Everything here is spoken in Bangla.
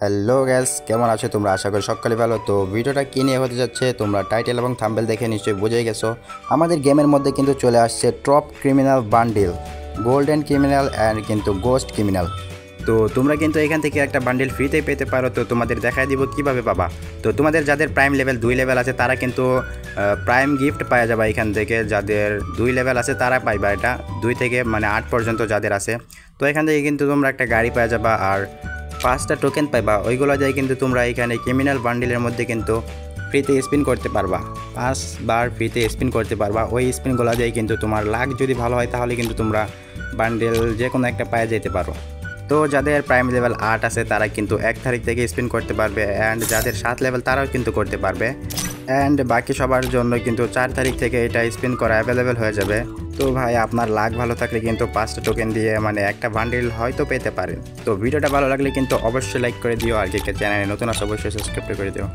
হ্যালো গ্যাস, কেমন আছো তোমরা? আশা করি সকালে ভালো। তো ভিডিওটা কী নিয়ে হতে যাচ্ছে তোমরা টাইটেল এবং থাম্বনেল দেখে নিশ্চয়ই বুঝেই গেছো। আমাদের গেমের মধ্যে কিন্তু চলে আসছে top criminal bundle, golden criminal and কিন্তু গোস্ট ক্রিমিনাল। তো তোমরা কিন্তু এখান থেকে একটা বান্ডিল ফ্রিতে পেতে পারো। তো তোমাদের দেখাই দিব কিভাবে পাবা। তো তোমাদের যাদের প্রাইম লেভেল 2 লেভেল আছে তারা কিন্তু প্রাইম গিফট পাওয়া যাবে এখান থেকে। যাদের 2 লেভেল আছে তারা পাইবা এটা, 2 থেকে মানে 8 পর্যন্ত যাদের আছে। তো এখান থেকে কিন্তু তোমরা একটা গাড়ি পাওয়া যাবা আর 5টা টোকেন পাইবা। ওইগুলো দিয়ে কিন্তু তোমরা এখানে ক্রিমিনাল বান্ডিলের মধ্যে কিন্তু ফ্রিতে স্পিন করতে পারবা, 5 বার ফ্রিতে স্পিন করতে পারবা। ওই স্পিনগুলো দিয়ে কিন্তু তোমার লাক যদি ভালো হয় তাহলে কিন্তু তোমরা বান্ডেল যে কোনো একটা পায়ে যেতে পারো। তো যাদের প্রাইম লেভেল 8 আছে তারা কিন্তু 1 তারিখ থেকে স্পিন করতে পারবে, অ্যান্ড যাদের 7 লেভেল তারাও কিন্তু করতে পারবে, অ্যান্ড বাকি সবার জন্য কিন্তু 4 তারিখ থেকে এটা স্পিন করা অ্যাভেলেবেল হয়ে যাবে। তো ভাই আপনার লাক ভালো থাকলে কিন্তু 5টা টোকেন দিয়ে মানে একটা বান্ডিল হয়তো পেতে পারেন। তো ভিডিওটা ভালো লাগলে কিন্তু অবশ্যই লাইক করে দিও, আর কে চ্যানেলে নতুন আছে অবশ্যই সাবস্ক্রাইব করে দিও।